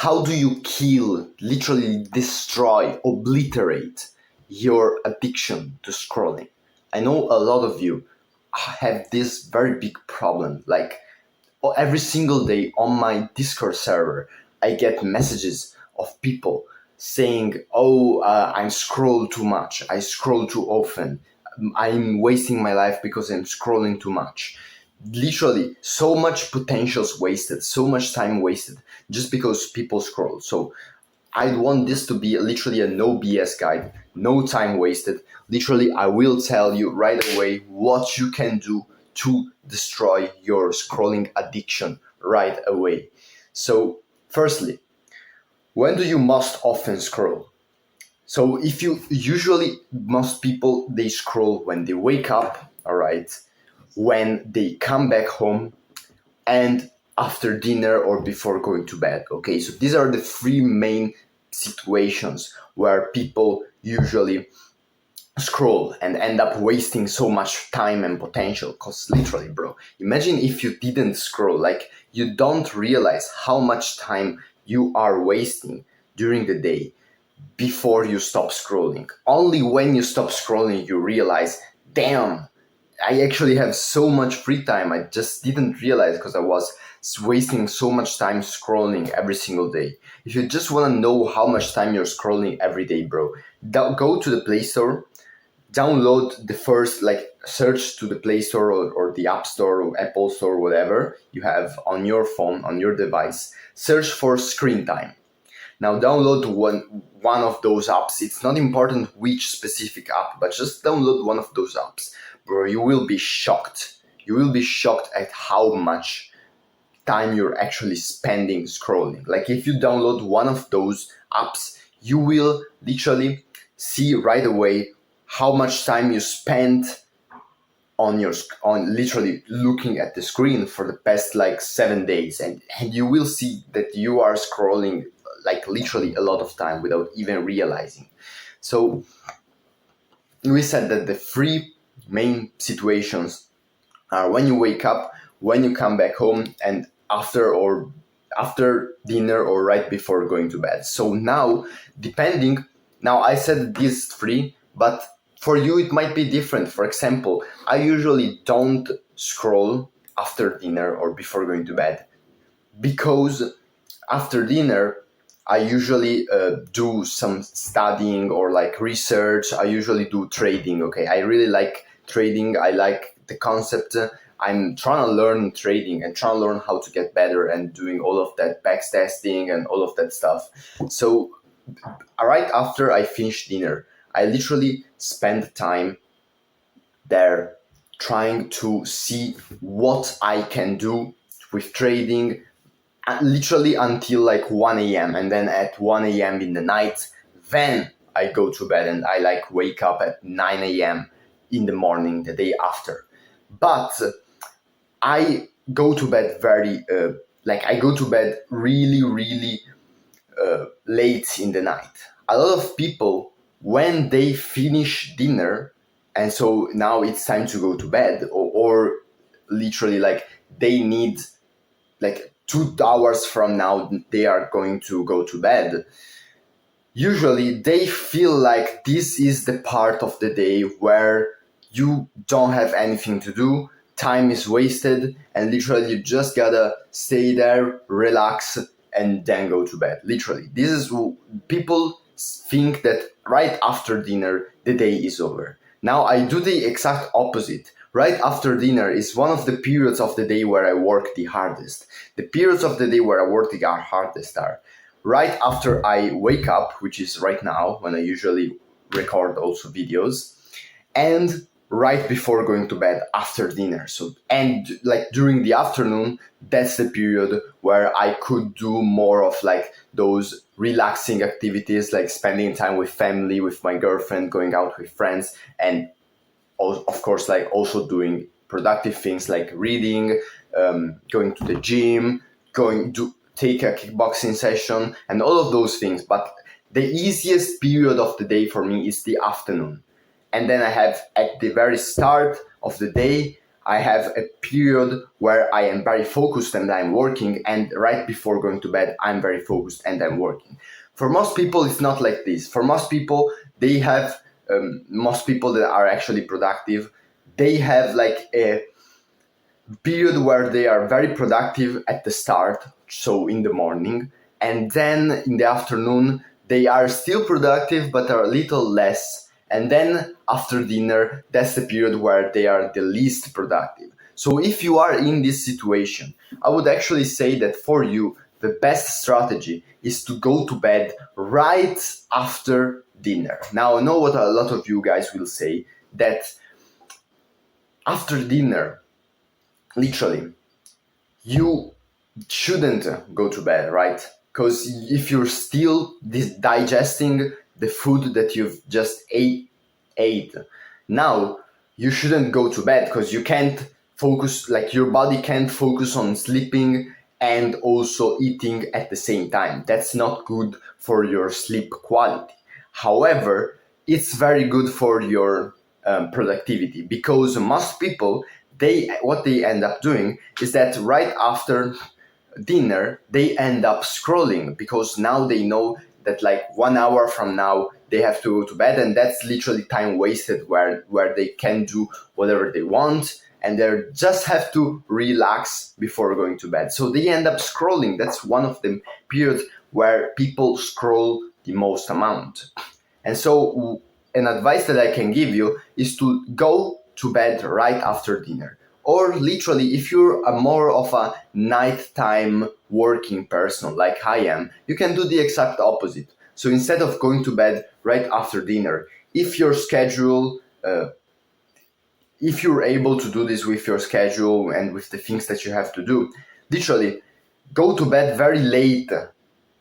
how do you kill, literally destroy, obliterate your addiction to scrolling? I know a lot of you have this very big problem. Like every single day on my Discord server, I get messages of people saying, "Oh, I scroll too much. I scroll too often. I'm wasting my life because I'm scrolling too much." Literally, so much potential's wasted, so much time wasted just because people scroll. So I want this to be literally a no BS guide, no time wasted. Literally, I will tell you right away what you can do to destroy your scrolling addiction right away. So, firstly, when do you most often scroll? So, if you usually, most people, they scroll when they wake up, all right, when they come back home, and after dinner or before going to bed. Okay, so these are the three main situations where people usually scroll and end up wasting so much time and potential. Because literally, bro, imagine if you didn't scroll, like you don't realize how much time you are wasting during the day before you stop scrolling. Only when you stop scrolling you realize, damn, I actually have so much free time. I just didn't realize because I was wasting so much time scrolling every single day. If you just want to know how much time you're scrolling every day, bro, go to the Play Store, download the first, like search to the Play Store or the App Store or Apple Store, whatever you have on your phone, on your device, search for screen time. Now download one of those apps. It's not important which specific app, but just download one of those apps. Bro, you will be shocked. You will be shocked at how much time you're actually spending scrolling. Like if you download one of those apps, you will literally see right away how much time you spent on literally looking at the screen for the past like 7 days, and you will see that you are scrolling like literally a lot of time without even realizing. So we said that the three main situations are when you wake up, when you come back home, and after dinner or right before going to bed. So now I said these three, but for you it might be different. For example, I usually don't scroll after dinner or before going to bed because after dinner I usually do some studying or like research. I usually do trading. Okay, I really like trading. I like the concept. I'm trying to learn trading and trying to learn how to get better and doing all of that backtesting and all of that stuff. So right after I finish dinner, I literally spend time there trying to see what I can do with trading, literally until like 1 a.m. And then at 1 a.m. in the night, then I go to bed and I like wake up at 9 a.m. in the morning the day after. But I go to bed I go to bed really, really late in the night. A lot of people, when they finish dinner, and so now it's time to go to bed, or literally like they need like 2 hours from now they are going to go to bed. Usually they feel like this is the part of the day where you don't have anything to do, time is wasted, and literally you just gotta stay there, relax, and then go to bed. Literally, this is people think that right after dinner the day is over. Now I do the exact opposite. Right after dinner is one of the periods of the day where I work the hardest. The periods of the day where I work the hardest are right after I wake up, which is right now when I usually record also videos, and right before going to bed after dinner. So, and like during the afternoon, that's the period where I could do more of like those relaxing activities, like spending time with family, with my girlfriend, going out with friends, and of course, like also doing productive things like reading, going to the gym, going to take a kickboxing session, and all of those things. But the easiest period of the day for me is the afternoon. And then I have at the very start of the day, I have a period where I am very focused and I'm working, and right before going to bed, I'm very focused and I'm working. For most people, it's not like this. For most people, they have, most people that are actually productive, they have like a period where they are very productive at the start, so in the morning, and then in the afternoon they are still productive but are a little less, and then after dinner that's the period where they are the least productive. So if you are in this situation, I would actually say that for you the best strategy is to go to bed right after dinner. Now I know what a lot of you guys will say, that after dinner, literally, you shouldn't go to bed, right? Because if you're still digesting the food that you've just ate, now you shouldn't go to bed because you can't focus, like your body can't focus on sleeping and also eating at the same time. That's not good for your sleep quality. However, it's very good for your productivity, because most people, what they end up doing is that right after dinner they end up scrolling, because now they know that like 1 hour from now they have to go to bed, and that's literally time wasted where they can do whatever they want and they just have to relax before going to bed. So they end up scrolling. That's one of the periods where people scroll the most amount. And so an advice that I can give you is to go to bed right after dinner. Or literally, if you're more of a nighttime working person like I am, you can do the exact opposite. So instead of going to bed right after dinner, if your schedule, if you're able to do this with your schedule and with the things that you have to do, literally go to bed very late,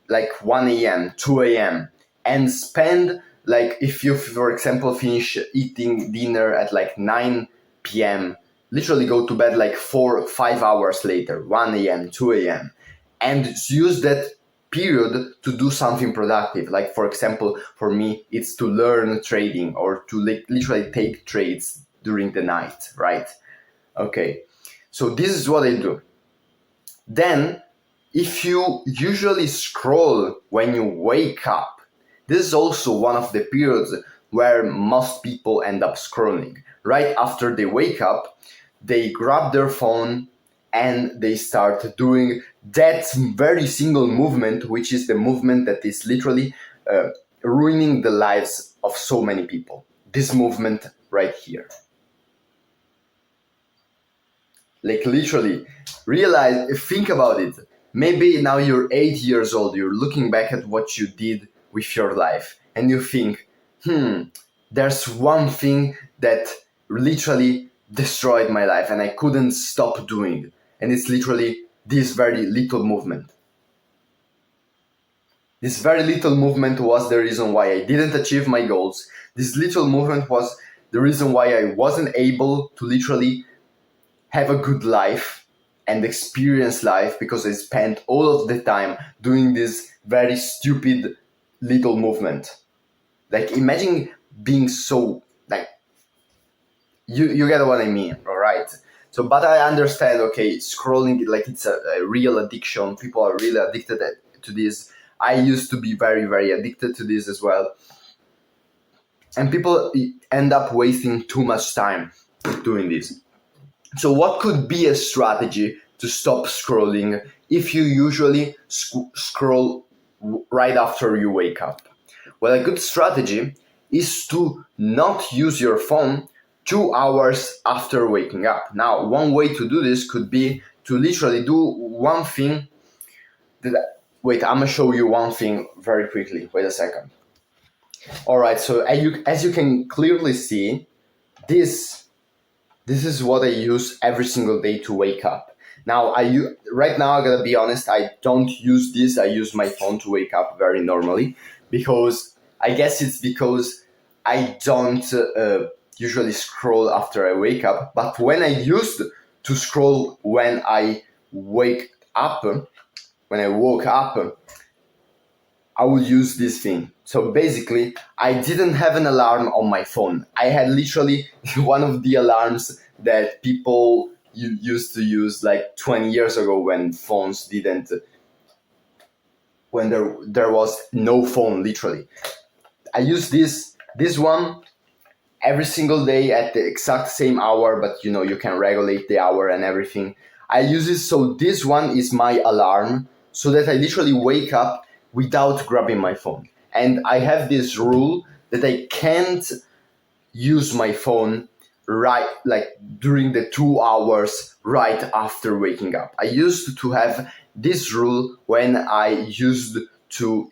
like 1 a.m., 2 a.m., and spend, like if you, for example, finish eating dinner at like 9 p.m., literally go to bed like 4 or 5 hours later, 1 a.m., 2 a.m., and use that period to do something productive. Like, for example, for me, it's to learn trading or to literally take trades during the night, right? Okay, so this is what I do. Then, if you usually scroll when you wake up, this is also one of the periods where most people end up scrolling. Right after they wake up, they grab their phone and they start doing that very single movement, which is the movement that is literally ruining the lives of so many people. This movement right here. Like literally, think about it. Maybe now you're 8 years old, you're looking back at what you did with your life, and you think, there's one thing that literally destroyed my life and I couldn't stop doing. And it's literally this very little movement. This very little movement was the reason why I didn't achieve my goals. This little movement was the reason why I wasn't able to literally have a good life and experience life, because I spent all of the time doing this very stupid little movement. Like, imagine being so, like, you get what I mean, all right? So, but I understand, okay, scrolling, like, it's a real addiction. People are really addicted to this. I used to be very, very addicted to this as well. And people end up wasting too much time doing this. So what could be a strategy to stop scrolling if you usually scroll right after you wake up? Well, a good strategy is to not use your phone 2 hours after waking up. Now, one way to do this could be to literally do one thing. Wait, I'm gonna show you one thing very quickly. Wait a second. All right, so as you can clearly see, this is what I use every single day to wake up. Now, right now, I gotta be honest, I don't use this. I use my phone to wake up very normally, because I guess it's because I don't usually scroll after I wake up. But when I used to scroll when I woke up, I will use this thing. So basically, I didn't have an alarm on my phone. I had literally one of the alarms that people used to use like 20 years ago when phones didn't, when there was no phone literally. I use this one every single day at the exact same hour, but you can regulate the hour and everything. I use it, so this one is my alarm, so that I literally wake up without grabbing my phone. And I have this rule that I can't use my phone right like during the 2 hours right after waking up. I used to have this rule when I used to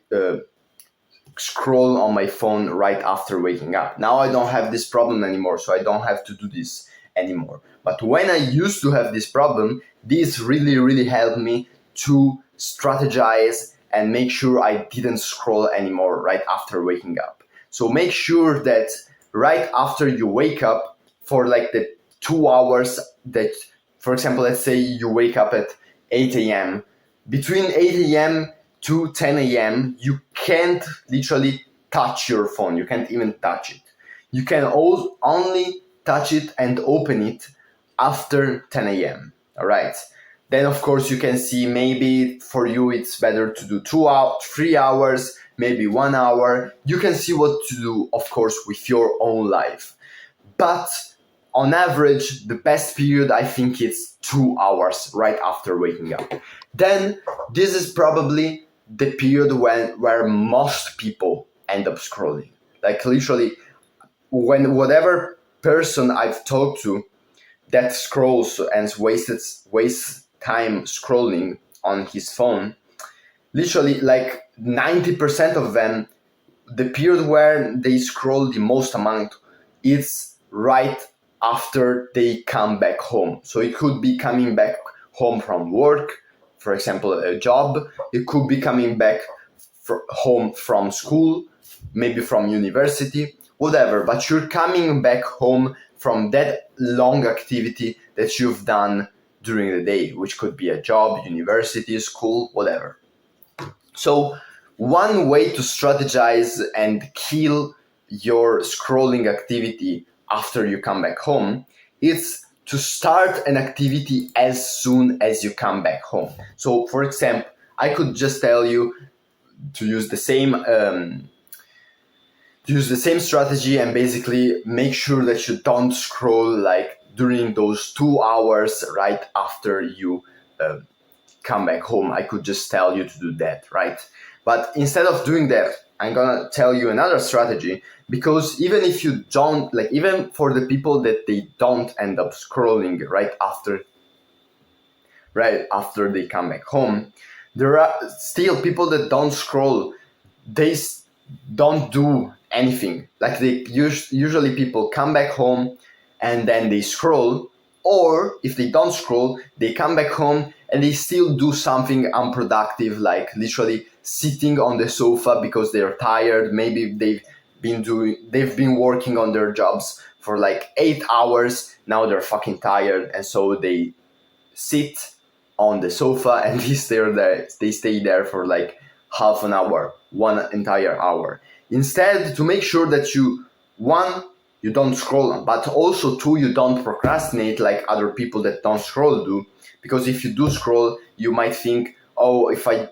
scroll on my phone right after waking up. Now I don't have this problem anymore, so I don't have to do this anymore. But when I used to have this problem, this really helped me to strategize and make sure I didn't scroll anymore right after waking up. So make sure that right after you wake up, for like the 2 hours that, for example, let's say you wake up at 8 a.m. Between 8 a.m. to 10 a.m., you can't literally touch your phone. You can't even touch it. You can only touch it and open it after 10 a.m. All right. Then, of course, you can see maybe for you it's better to do 2 hours, 3 hours, maybe 1 hour. You can see what to do, of course, with your own life. But on average, the best period, I think, it's 2 hours right after waking up. Then this is probably the period where most people end up scrolling. Like literally, when whatever person I've talked to that scrolls and wastes time scrolling on his phone, literally like 90% of them, the period where they scroll the most amount is right after they come back home. So it could be coming back home from work, for example, a job. It could be coming back home from school, maybe from university, whatever. But you're coming back home from that long activity that you've done during the day, which could be a job, university, school, whatever. So one way to strategize and kill your scrolling activity after you come back home is to start an activity as soon as you come back home. So, for example, I could just tell you to use the same strategy and basically make sure that you don't scroll like during those 2 hours right after you come back home. I could just tell you to do that, right? But instead of doing that, I'm gonna tell you another strategy, because even if you don't, like, even for the people that they don't end up scrolling right after they come back home, there are still people that don't scroll. They don't do anything. Like they usually people come back home and then they scroll, or if they don't scroll, they come back home and they still do something unproductive, like literally sitting on the sofa because they're tired. Maybe they've been working on their jobs for like 8 hours. Now they're fucking tired, and so they sit on the sofa and they stay there for like half an hour, 1 entire hour. Instead, to make sure that you don't scroll, but also 2, you don't procrastinate like other people that don't scroll do. Because if you do scroll, you might think, oh, if I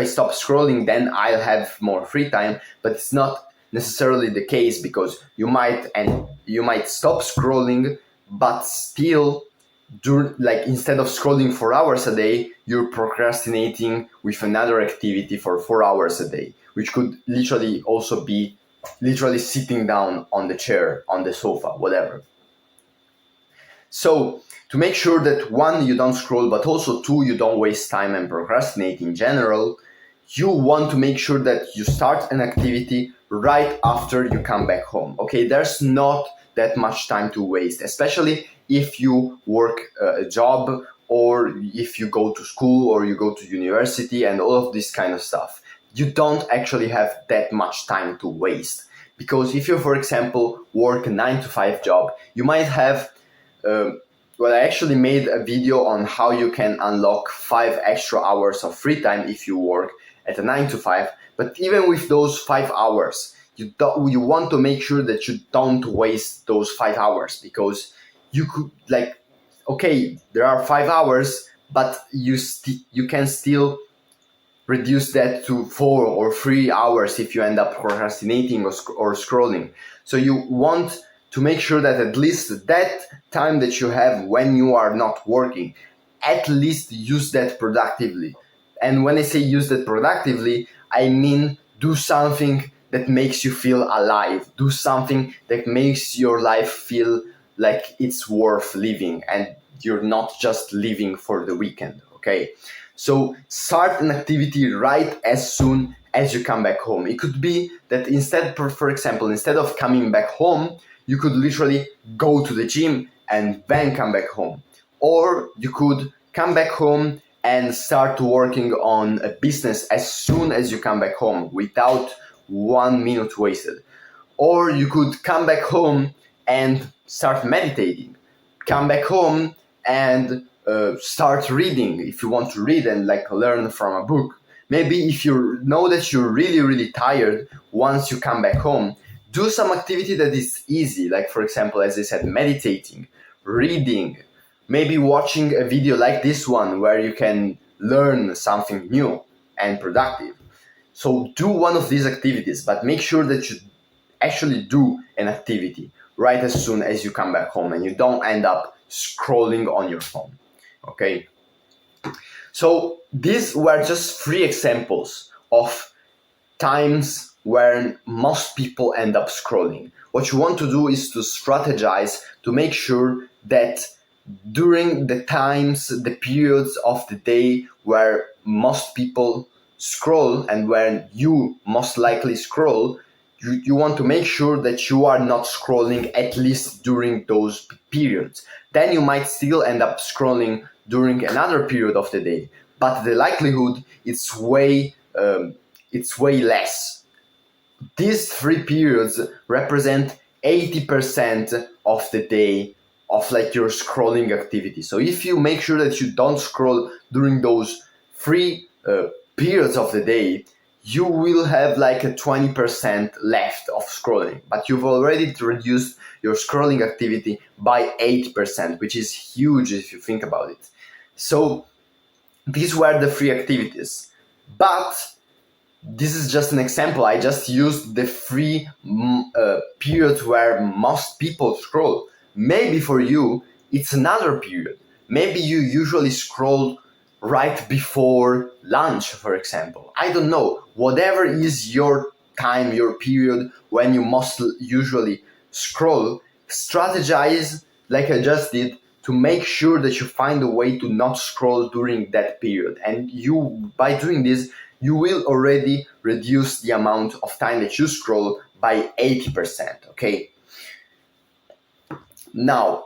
stop scrolling, then I'll have more free time. But it's not necessarily the case, because you might stop scrolling, but still instead of scrolling 4 hours a day, you're procrastinating with another activity for 4 hours a day, which could literally also be sitting down on the chair, on the sofa, whatever. So to make sure that 1, you don't scroll, but also 2, you don't waste time and procrastinate in general, you want to make sure that you start an activity right after you come back home. Okay, there's not that much time to waste, especially if you work a job, or if you go to school, or you go to university and all of this kind of stuff. You don't actually have that much time to waste. Because if you, for example, work a 9-to-5 job, you might have I actually made a video on how you can unlock 5 extra hours of free time if you work at a 9 to 5, but even with those 5 hours, you want to make sure that you don't waste those 5 hours, because you could, like, okay, there are 5 hours, but you can still reduce that to 4 or 3 hours if you end up procrastinating or scrolling. So you want to make sure that at least that time that you have when you are not working, at least use that productively. And when I say use that productively, I mean do something that makes you feel alive. Do something that makes your life feel like it's worth living and you're not just living for the weekend, okay? So start an activity right as soon as you come back home. It could be that instead, for example, instead of coming back home, you could literally go to the gym and then come back home. Or you could come back home and start working on a business as soon as you come back home without 1 minute wasted. Or you could come back home and start meditating. Come back home and start reading if you want to read and like learn from a book. Maybe if you know that you're really tired once you come back home, do some activity that is easy, like for example, as I said, meditating, reading, maybe watching a video like this one where you can learn something new and productive. So do one of these activities, but make sure that you actually do an activity right as soon as you come back home and you don't end up scrolling on your phone. Okay, so these were just 3 examples of times where most people end up scrolling. What you want to do is to strategize to make sure that during the times, the periods of the day where most people scroll and where you most likely scroll, you want to make sure that you are not scrolling at least during those periods. Then you might still end up scrolling during another period of the day, but the likelihood it's way less. These 3 periods represent 80% of the day of like your scrolling activity. So if you make sure that you don't scroll during those 3 periods of the day, you will have like a 20% left of scrolling, but you've already reduced your scrolling activity by 8%, which is huge if you think about it. So these were the 3 activities, but this is just an example. I just used the 3 periods where most people scroll. Maybe for you, it's another period. Maybe you usually scroll right before lunch, for example. I don't know. Whatever is your time, your period when you most usually scroll, strategize like I just did to make sure that you find a way to not scroll during that period. And you, by doing this, you will already reduce the amount of time that you scroll by 80%, okay? Now,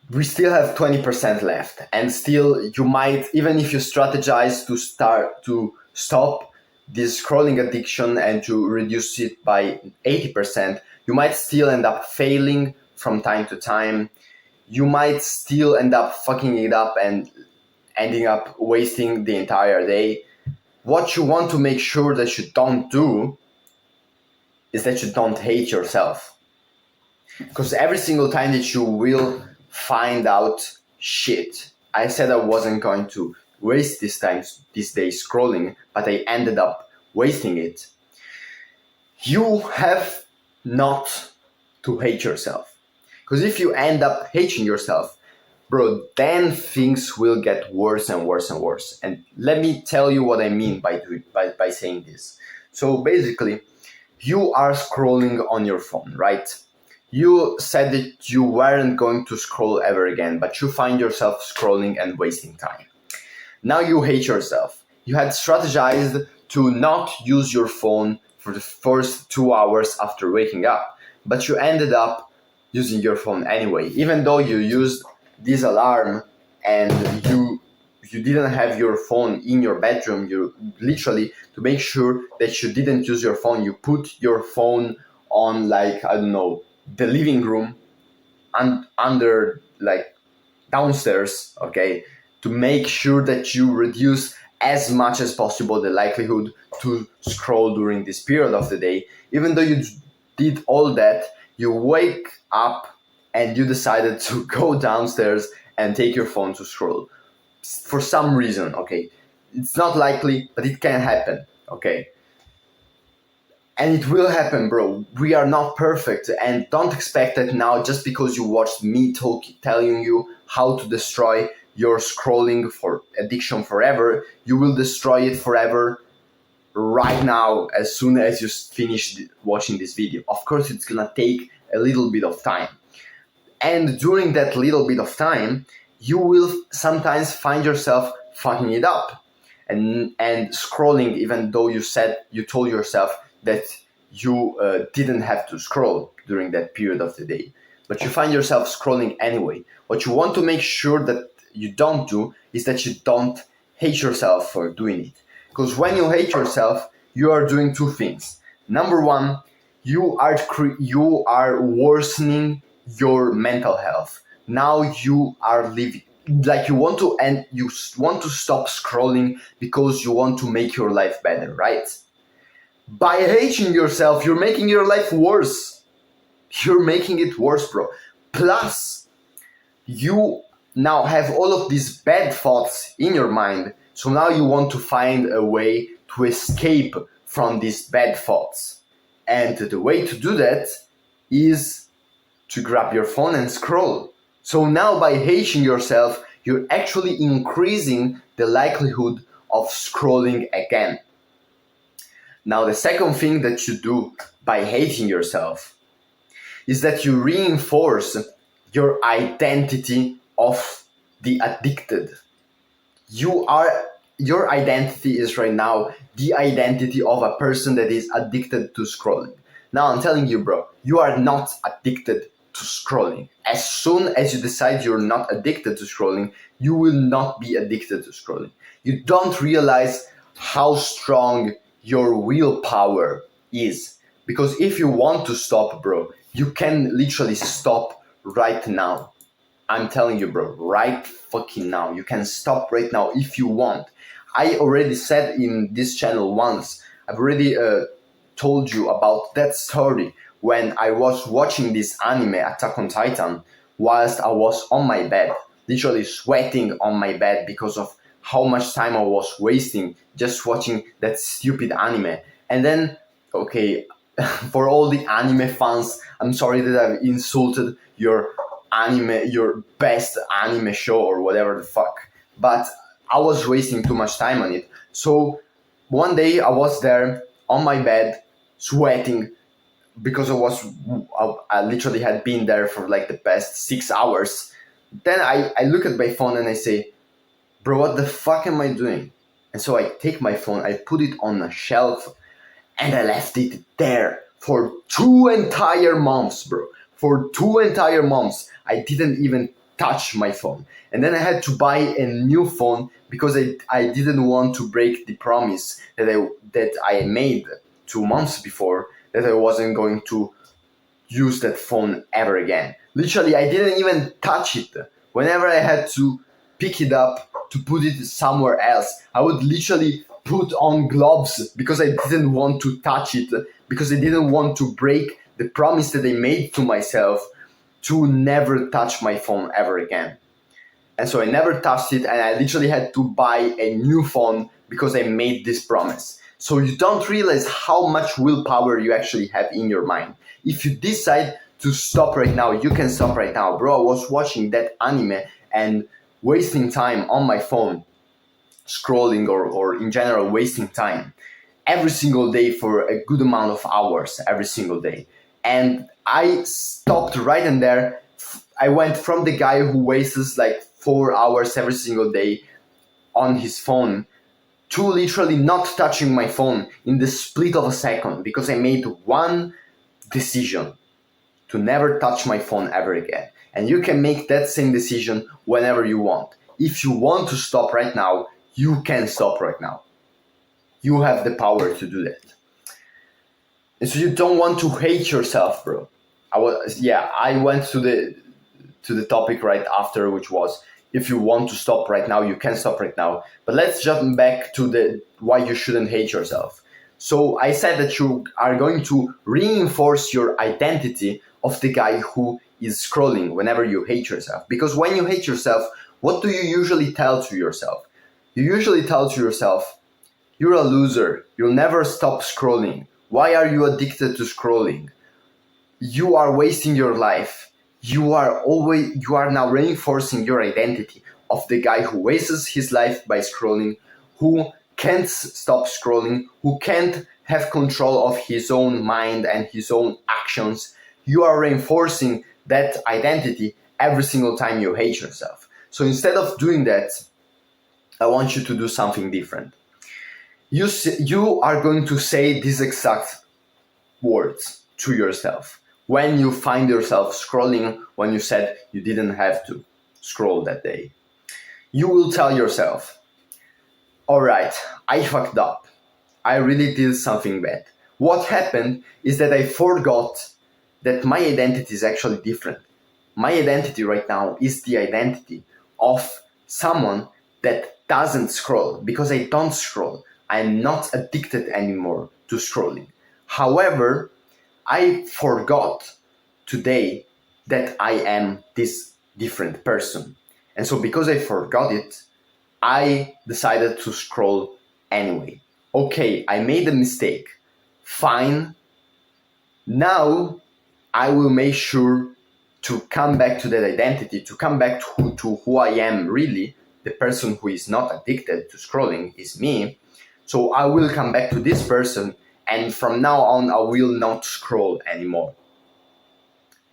we still have 20% left, and still you might, even if you strategize to stop this scrolling addiction and to reduce it by 80%, you might still end up failing from time to time. You might still end up fucking it up and ending up wasting the entire day. What you want to make sure that you don't do is that you don't hate yourself. Because every single time that you will find out, shit, I said I wasn't going to waste this day scrolling, but I ended up wasting it, you have not to hate yourself. Because if you end up hating yourself, bro, then things will get worse and worse and worse. And let me tell you what I mean by saying this. So basically, you are scrolling on your phone, right? You said that you weren't going to scroll ever again, but you find yourself scrolling and wasting time. Now you hate yourself. You had strategized to not use your phone for the first 2 hours after waking up, but you ended up using your phone anyway, even though you used this alarm and you didn't have your phone in your bedroom. You literally, to make sure that you didn't use your phone, you put your phone on, like, I don't know, the living room and under, like, downstairs, okay, to make sure that you reduce as much as possible the likelihood to scroll during this period of the day. Even though you did all that, you wake up and you decided to go downstairs and take your phone to scroll. For some reason, okay? It's not likely, but it can happen, okay? And it will happen, bro. We are not perfect, and don't expect that now just because you watched me telling you how to destroy your scrolling for addiction forever, you will destroy it forever right now as soon as you finish watching this video. Of course, it's gonna take a little bit of time. And during that little bit of time, you will sometimes find yourself fucking it up and scrolling, even though you told yourself that you didn't have to scroll during that period of the day. But you find yourself scrolling anyway. What you want to make sure that you don't do is that you don't hate yourself for doing it. Because when you hate yourself, you are doing two things. Number one, you are worsening your mental health. Now you are living like you want to stop scrolling because you want to make your life better, right? By hating yourself, you're making your life worse. You're making it worse, bro. Plus, you now have all of these bad thoughts in your mind. So now you want to find a way to escape from these bad thoughts. And the way to do that is to grab your phone and scroll. So now by hating yourself, you're actually increasing the likelihood of scrolling again. Now, the second thing that you do by hating yourself is that you reinforce your identity of the addicted. Your identity is right now the identity of a person that is addicted to scrolling. Now, I'm telling you, bro, you are not addicted to scrolling. As soon as you decide you're not addicted to scrolling, you will not be addicted to scrolling. You don't realize how strong your willpower is. Because if you want to stop, bro, you can literally stop right now. I'm telling you, bro, right fucking now. You can stop right now if you want. I already said in this channel once, I've already told you about that story when I was watching this anime, Attack on Titan, whilst I was on my bed, literally sweating on my bed because of how much time I was wasting just watching that stupid anime. And then, okay, for all the anime fans, I'm sorry that I've insulted your best anime show or whatever the fuck. But I was wasting too much time on it. So one day I was there on my bed, sweating, because I literally had been there for like the past 6 hours. Then I look at my phone and I say, bro, what the fuck am I doing? And so I take my phone, I put it on a shelf, and I left it there for 2 entire months, bro. For 2 entire months, I didn't even touch my phone. And then I had to buy a new phone because I didn't want to break the promise that I made 2 months before, that I wasn't going to use that phone ever again. Literally, I didn't even touch it. Whenever I had to pick it up to put it somewhere else, I would literally put on gloves because I didn't want to touch it, because I didn't want to break the promise that I made to myself to never touch my phone ever again. And so I never touched it, and I literally had to buy a new phone because I made this promise. So you don't realize how much willpower you actually have in your mind. If you decide to stop right now, you can stop right now. Bro, I was watching that anime and wasting time on my phone, scrolling or in general wasting time every single day for a good amount of hours every single day. And I stopped right in there. I went from the guy who wastes like 4 hours every single day on his phone to literally not touching my phone in the split of a second, because I made one decision to never touch my phone ever again. And you can make that same decision whenever you want. If you want to stop right now, you can stop right now. You have the power to do that. And so you don't want to hate yourself, bro. I went to the topic right after, which was if you want to stop right now, you can stop right now. But let's jump back to the why you shouldn't hate yourself. So I said that you are going to reinforce your identity of the guy who is scrolling whenever you hate yourself. Because when you hate yourself, what do you usually tell to yourself? You usually tell to yourself, you're a loser. You'll never stop scrolling. Why are you addicted to scrolling? You are wasting your life. You are now reinforcing your identity of the guy who wastes his life by scrolling, who can't stop scrolling, who can't have control of his own mind and his own actions. You are reinforcing that identity every single time you hate yourself. So instead of doing that, I want you to do something different. You are going to say these exact words to yourself when you find yourself scrolling, when you said you didn't have to scroll that day. You will tell yourself, all right, I fucked up. I really did something bad. What happened is that I forgot that my identity is actually different. My identity right now is the identity of someone that doesn't scroll, because I don't scroll. I'm not addicted anymore to scrolling. However, I forgot today that I am this different person. And so because I forgot it, I decided to scroll anyway. Okay, I made a mistake. Fine. Now I will make sure to come back to that identity, to come back to who I am really. The person who is not addicted to scrolling is me. So I will come back to this person, and from now on, I will not scroll anymore.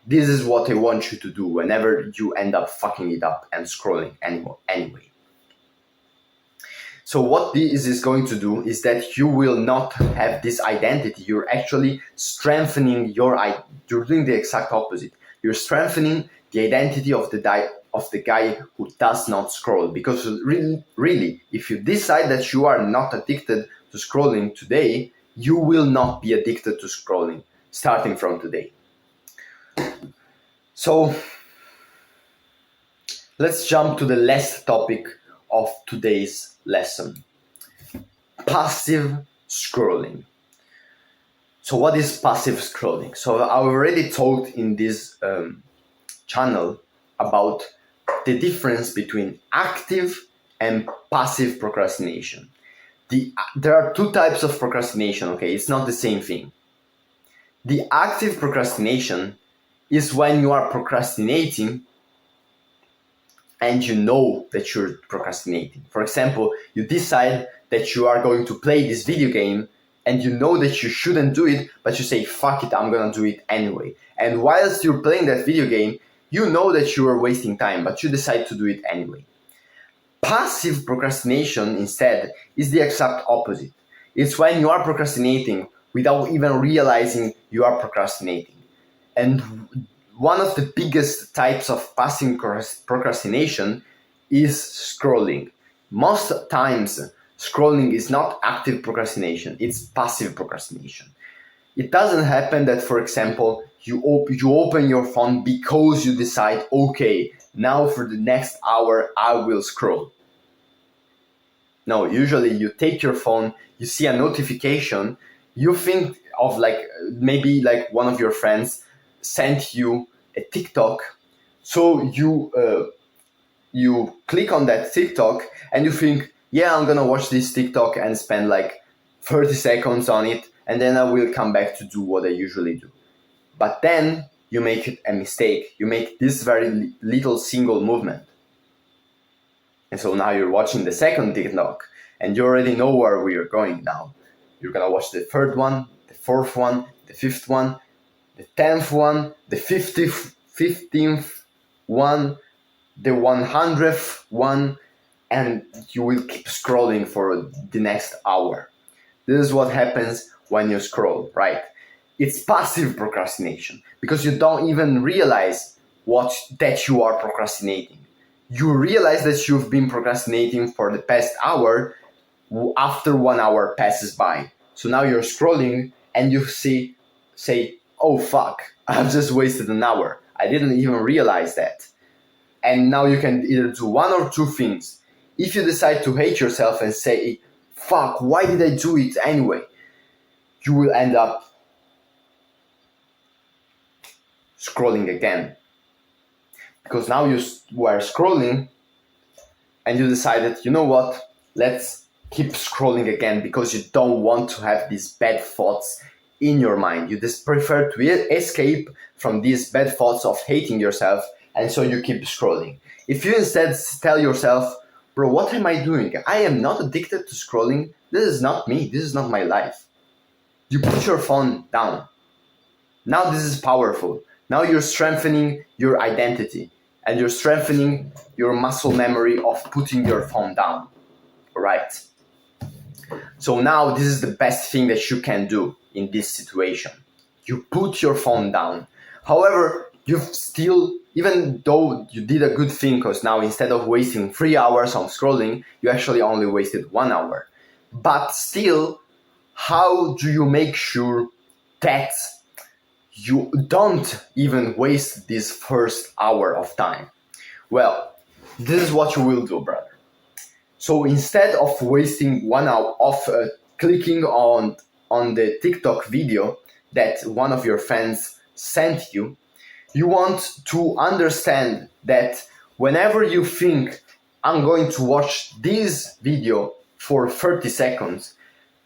This is what I want you to do whenever you end up fucking it up and scrolling anyway. So what this is going to do is that you will not have this identity. You're actually strengthening you're doing the exact opposite. You're strengthening the identity of the guy who does not scroll. Because really, if you decide that you are not addicted to scrolling today, you will not be addicted to scrolling starting from today. So let's jump to the last topic of today's lesson. Passive scrolling. So what is passive scrolling? So I've already talked in this channel about the difference between active and passive procrastination. There are two types of procrastination, okay? It's not the same thing. The active procrastination is when you are procrastinating and you know that you're procrastinating. For example, you decide that you are going to play this video game and you know that you shouldn't do it, but you say, fuck it, I'm gonna do it anyway. And whilst you're playing that video game, you know that you are wasting time, but you decide to do it anyway. Passive procrastination, instead, is the exact opposite. It's when you are procrastinating without even realizing you are procrastinating. And one of the biggest types of passive procrastination is scrolling. Most times, scrolling is not active procrastination, it's passive procrastination. It doesn't happen that, for example, you open your phone because you decide, okay, now for the next hour I will scroll. No, usually you take your phone, you see a notification, you think of maybe one of your friends sent you a TikTok, so you click on that TikTok and you think, yeah, I'm gonna watch this TikTok and spend 30 seconds on it, and then I will come back to do what I usually do. But then you make a mistake. You make this very little single movement. And so now you're watching the second TikTok and you already know where we are going now. You're gonna watch the third one, the fourth one, the fifth one, the 10th one, the 15th one, the 100th one, and you will keep scrolling for the next hour. This is what happens when you scroll, right? It's passive procrastination because you don't even realize that you are procrastinating. You realize that you've been procrastinating for the past hour after 1 hour passes by. So now you're scrolling and you say, oh fuck, I've just wasted an hour. I didn't even realize that. And now you can either do one or two things. If you decide to hate yourself and say, fuck, why did I do it anyway? You will end up scrolling again. Because now you were scrolling and you decided, you know what, let's keep scrolling again, because you don't want to have these bad thoughts in your mind. You just prefer to escape from these bad thoughts of hating yourself, and so you keep scrolling. If you instead tell yourself, bro, what am I doing? I am not addicted to scrolling. This is not me. This is not my life. You put your phone down. Now this is powerful. Now you're strengthening your identity and you're strengthening your muscle memory of putting your phone down. All right. So now this is the best thing that you can do in this situation. You put your phone down. However, you've still, even though you did a good thing, because now instead of wasting 3 hours on scrolling, you actually only wasted 1 hour. But still, how do you make sure that you don't even waste this first hour of time? Well, this is what you will do, brother. So instead of wasting 1 hour of clicking on the TikTok video that one of your friends sent you, you want to understand that whenever you think, I'm going to watch this video for 30 seconds,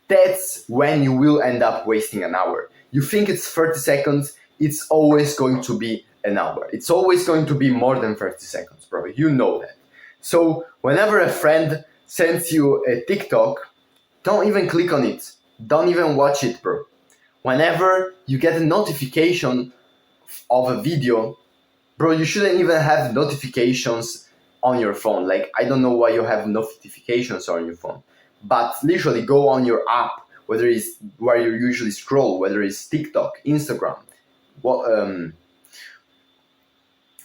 that's when you will end up wasting an hour. You think it's 30 seconds, it's always going to be an hour. It's always going to be more than 30 seconds, bro. You know that. So whenever a friend sends you a TikTok, don't even click on it. Don't even watch it, bro. Whenever you get a notification of a video, bro, you shouldn't even have notifications on your phone. Like, I don't know why you have notifications on your phone, but literally go on your app, whether it's where you usually scroll, whether it's TikTok, Instagram,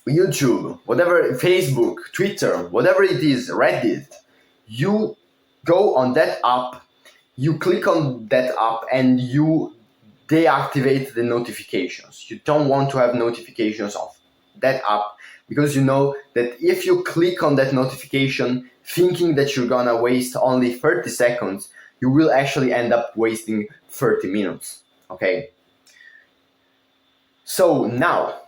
YouTube, whatever, Facebook, Twitter, whatever it is, Reddit. You go on that app, you click on that app, and you deactivate the notifications. You don't want to have notifications of that app, because you know that if you click on that notification thinking that you're gonna waste only 30 seconds, you will actually end up wasting 30 minutes. Okay? So now,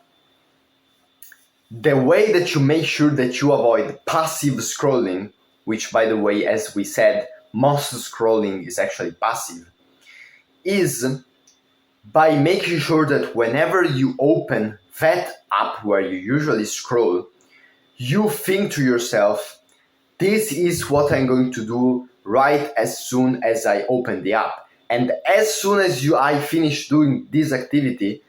the way that you make sure that you avoid passive scrolling, which, by the way, as we said, most scrolling is actually passive, is by making sure that whenever you open that app where you usually scroll, you think to yourself, this is what I'm going to do right as soon as I open the app. And as soon as I finish doing this activity,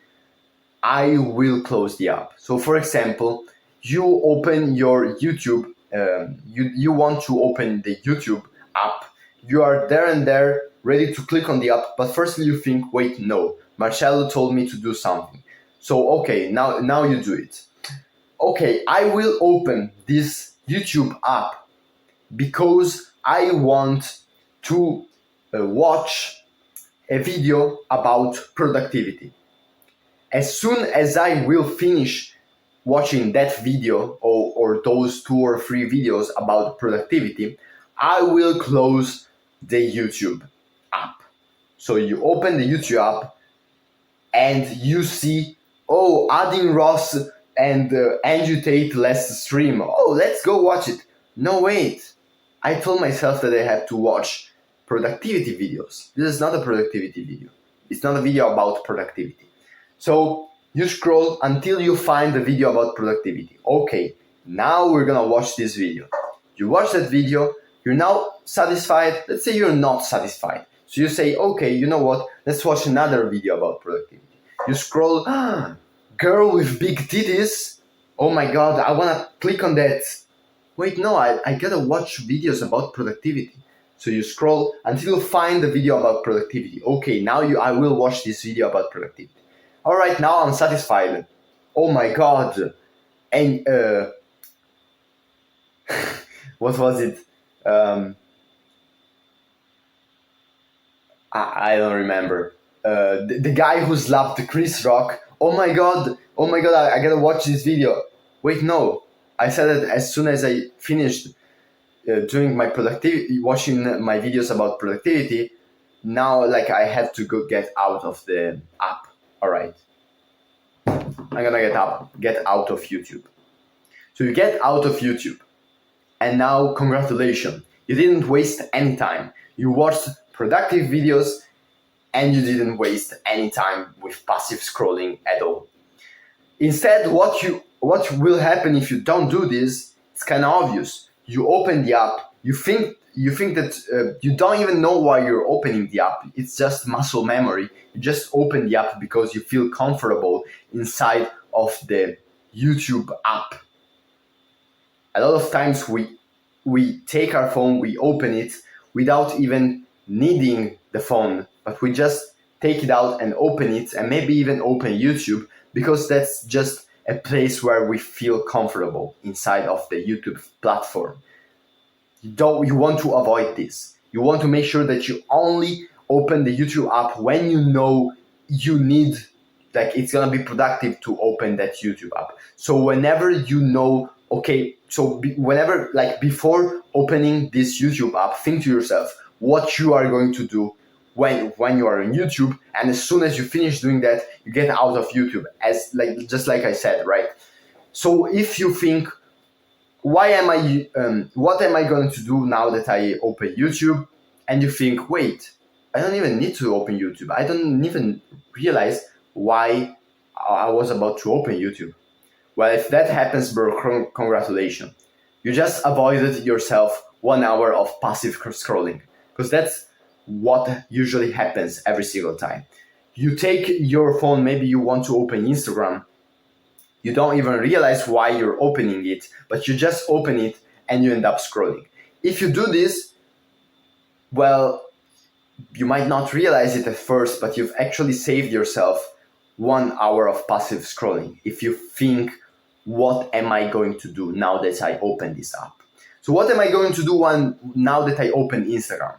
I will close the app. So for example, you open your YouTube, you want to open the YouTube app, you are there and there ready to click on the app, but firstly you think, wait, no, Marcello told me to do something. So okay, now you do it. Okay, I will open this YouTube app because I want to watch a video about productivity. As soon as I will finish watching that video or those 2 or 3 videos about productivity, I will close the YouTube app. So you open the YouTube app and you see, oh, Adin Ross and Andrew Tate last stream. Oh, let's go watch it. No, wait. I told myself that I had to watch productivity videos. This is not a productivity video. It's not a video about productivity. So you scroll until you find the video about productivity. Okay, now we're gonna watch this video. You watch that video, you're now satisfied. Let's say you're not satisfied. So you say, okay, you know what? Let's watch another video about productivity. You scroll, girl with big titties. Oh my God, I wanna click on that. Wait, no, I gotta watch videos about productivity. So you scroll until you find the video about productivity. Okay, now I will watch this video about productivity. All right, now I'm satisfied. Oh my God. And what was it? I don't remember. The guy who slapped Chris Rock. Oh my God, I gotta watch this video. Wait, no. I said that as soon as I finished doing my productivity, watching my videos about productivity, now like I have to go get out of the app. All right, I'm gonna get out of YouTube. So you get out of YouTube, and now congratulations, you didn't waste any time. You watched productive videos, and you didn't waste any time with passive scrolling at all. Instead, what will happen if you don't do this? It's kind of obvious. You open the app. You think that you don't even know why you're opening the app. It's just muscle memory. You just open the app because you feel comfortable inside of the YouTube app. A lot of times we take our phone, we open it without even needing the phone, but we just take it out and open it, and maybe even open YouTube, because that's just a place where we feel comfortable inside of the YouTube platform. You want to avoid this. You want to make sure that you only open the YouTube app when you know you need, like it's gonna be productive to open that YouTube app. So whenever you know, whenever, like before opening this YouTube app, think to yourself what you are going to do when you are on YouTube, and as soon as you finish doing that, you get out of YouTube, just like I said, right? So if you think, what am I going to do now that I open YouTube? And you think, wait, I don't even need to open YouTube. I don't even realize why I was about to open YouTube. Well, if that happens, bro, congratulations. You just avoided yourself 1 hour of passive scrolling, because that's what usually happens every single time. You take your phone, maybe you want to open Instagram. You don't even realize why you're opening it, but you just open it and you end up scrolling. If you do this, well, you might not realize it at first, but you've actually saved yourself 1 hour of passive scrolling. If you think, what am I going to do now that I open this app? So what am I going to do now that I open Instagram?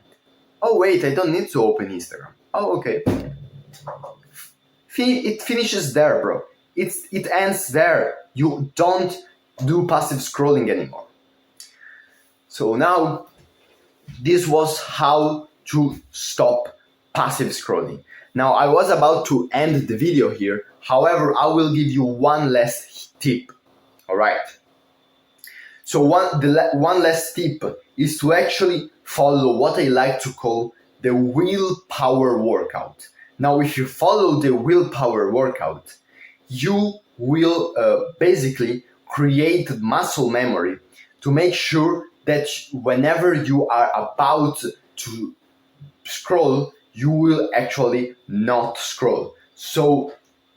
Oh wait, I don't need to open Instagram. Oh, okay. It finishes there, bro. It ends there. You don't do passive scrolling anymore. So now, this was how to stop passive scrolling. Now, I was about to end the video here. However, I will give you one last tip. All right. So one last tip is to actually follow what I like to call the willpower workout. Now, if you follow the willpower workout, you will basically create muscle memory to make sure that whenever you are about to scroll, you will actually not scroll. So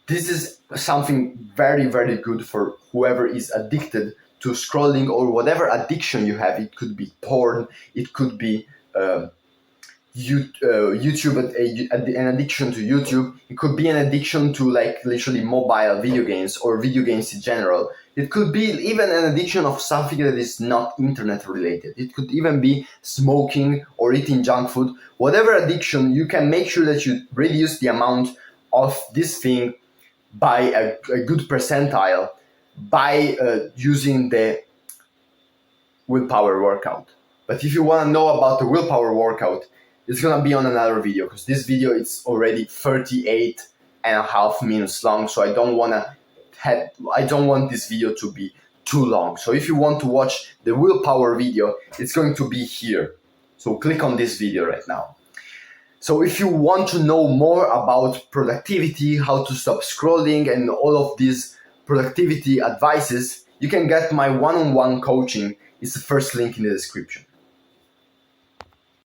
this is something very, very good for whoever is addicted to scrolling, or whatever addiction you have. It could be porn, it could be YouTube, an addiction to YouTube. It could be an addiction to like literally mobile video games or video games in general. It could be even an addiction of something that is not internet related. It could even be smoking or eating junk food. Whatever addiction, you can make sure that you reduce the amount of this thing by a good percentile by using the willpower workout. But if you want to know about the willpower workout, it's gonna be on another video, because this video is already 38.5 minutes long, so I don't want this video to be too long. So if you want to watch the willpower video, it's going to be here. So click on this video right now. So if you want to know more about productivity, how to stop scrolling, and all of these productivity advices, you can get my one-on-one coaching. It's the first link in the description.